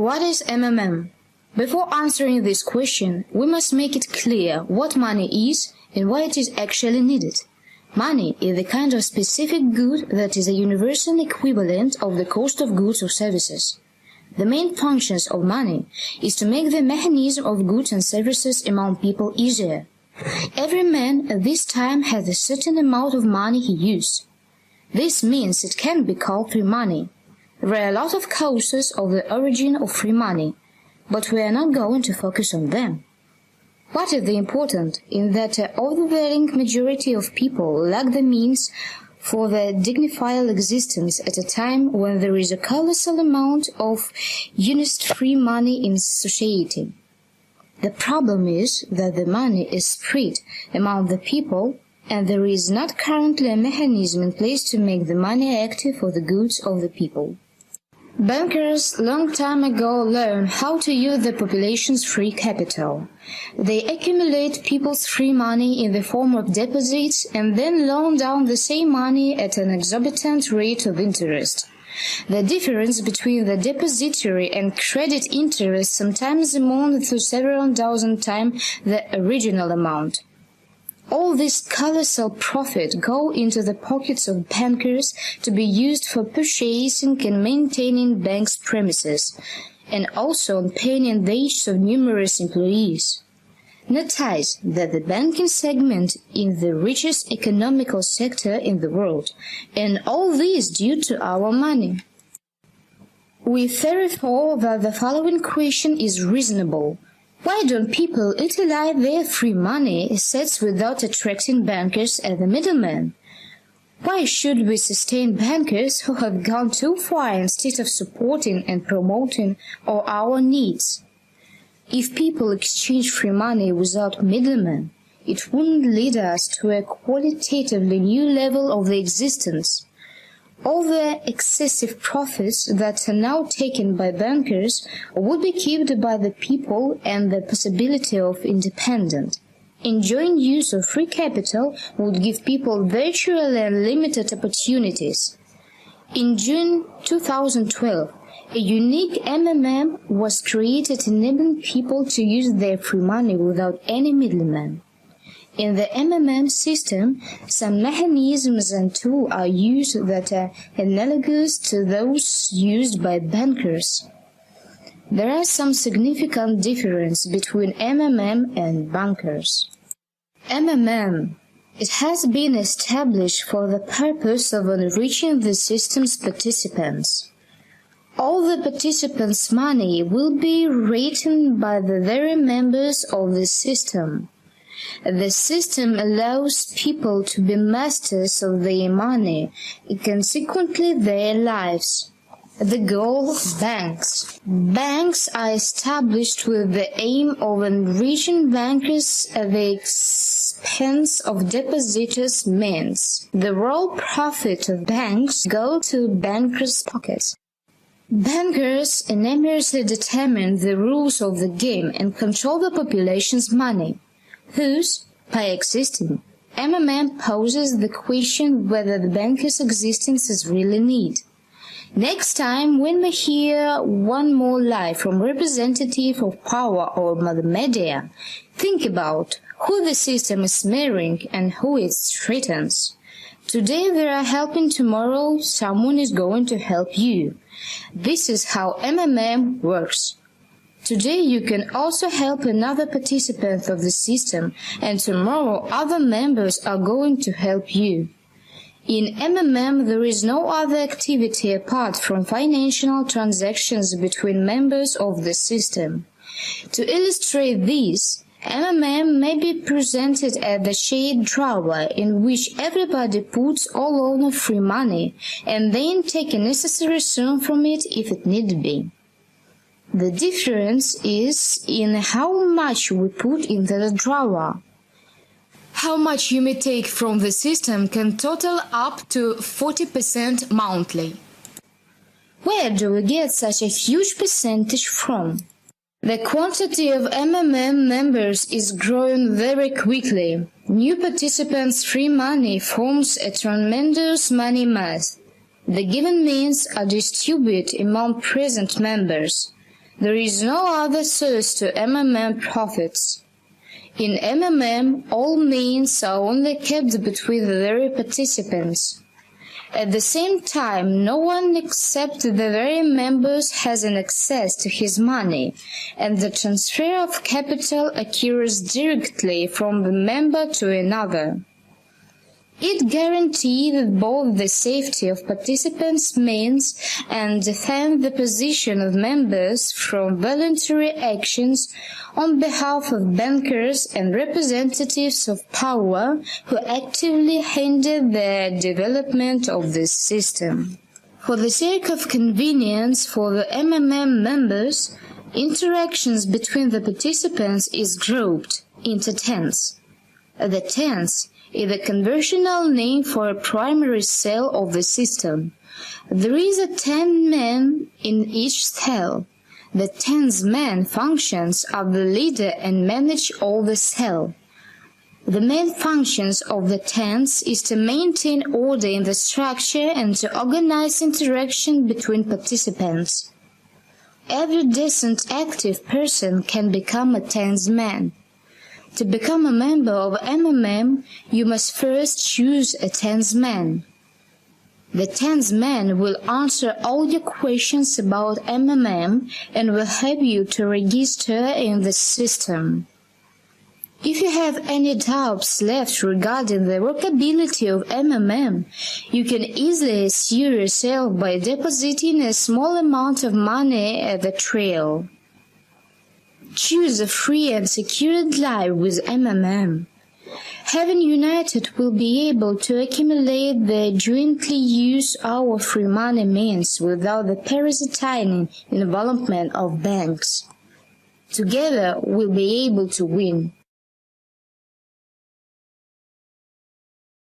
What is MMM? Before answering this question, we must make it clear what money is and why it is actually needed. Money is the kind of specific good that is a universal equivalent of the cost of goods or services. The main functions of money is to make the mechanism of goods and services among people easier. Every man at this time has a certain amount of money he uses. This means it can be called free money. There are a lot of causes of the origin of free money, but we are not going to focus on them. What is the important in that overwhelming majority of people lack the means for their dignified existence at a time when there is a colossal amount of honest free money in society. The problem is that the money is spread among the people, and there is not currently a mechanism in place to make the money active for the goods of the people. Bankers long time ago learned how to use the population's free capital. They accumulate people's free money in the form of deposits and then loan down the same money at an exorbitant rate of interest. The difference between the depository and credit interest sometimes amounted to several dozen times the original amount. All this colossal profit go into the pockets of bankers to be used for purchasing and maintaining banks' premises, and also on paying the wages of numerous employees. Notice that the banking segment is the richest economical sector in the world, and all this due to our money. We therefore that the following question is reasonable. Why don't people utilize their free money assets without attracting bankers as the middlemen? Why should we sustain bankers who have gone too far instead of supporting and promoting all our needs? If people exchange free money without middlemen, it wouldn't lead us to a qualitatively new level of the existence. All the excessive profits that are now taken by bankers would be kept by the people, and the possibility of independent, enjoying use of free capital would give people virtually unlimited opportunities. In June 2012, a unique MMM was created enabling people to use their free money without any middleman. In the MMM system, some mechanisms and tools are used that are analogous to those used by bankers. There are some significant differences between MMM and bankers. MMM. It has been established for the purpose of enriching the system's participants. All the participants' money will be written by the very members of the system. The system allows people to be masters of their money and consequently their lives. The goal of banks. Banks are established with the aim of enriching bankers at the expense of depositors' means. The raw profit of banks go to bankers' pockets. Bankers enormously determine the rules of the game and control the population's money. Thus, by existing, MMM poses the question whether the banker's existence is really needed. Next time, when we hear one more lie from representative of power or the media, think about who the system is mirroring and who it threatens. Today they are helping, tomorrow someone is going to help you. This is how MMM works. Today you can also help another participant of the system, and tomorrow other members are going to help you. In MMM there is no other activity apart from financial transactions between members of the system. To illustrate this, MMM may be presented as the shared drawer in which everybody puts all owner free money and then take a necessary sum from it if it need be. The difference is in how much we put into the drawer. How much you may take from the system can total up to 40% monthly. Where do we get such a huge percentage from? The quantity of MMM members is growing very quickly. New participants' free money forms a tremendous money mass. The given means are distributed among present members. There is no other source to MMM profits. In MMM, all means are only kept between the very participants. At the same time, no one except the very members has an access to his money, and the transfer of capital occurs directly from the member to another. It guarantees both the safety of participants' means and defends the position of members from voluntary actions on behalf of bankers and representatives of power who actively hinder the development of this system. For the sake of convenience for the MMM members, interactions between the participants is grouped into tens. The tens is a conventional name for a primary cell of the system. There is a 10 man in each cell. The 10th man functions as the leader and manage all the cell. The main functions of the 10th is to maintain order in the structure and to organize interaction between participants. Every decent active person can become a 10th man. To become a member of MMM, you must first choose a 10th man. The 10th man will answer all your questions about MMM and will help you to register in the system. If you have any doubts left regarding the workability of MMM, you can easily assure yourself by depositing a small amount of money at the trail. Choose a free and secured life with MMM. Having united will be able to accumulate the jointly used our free money means without the parasitic involvement of banks. Together we'll be able to win.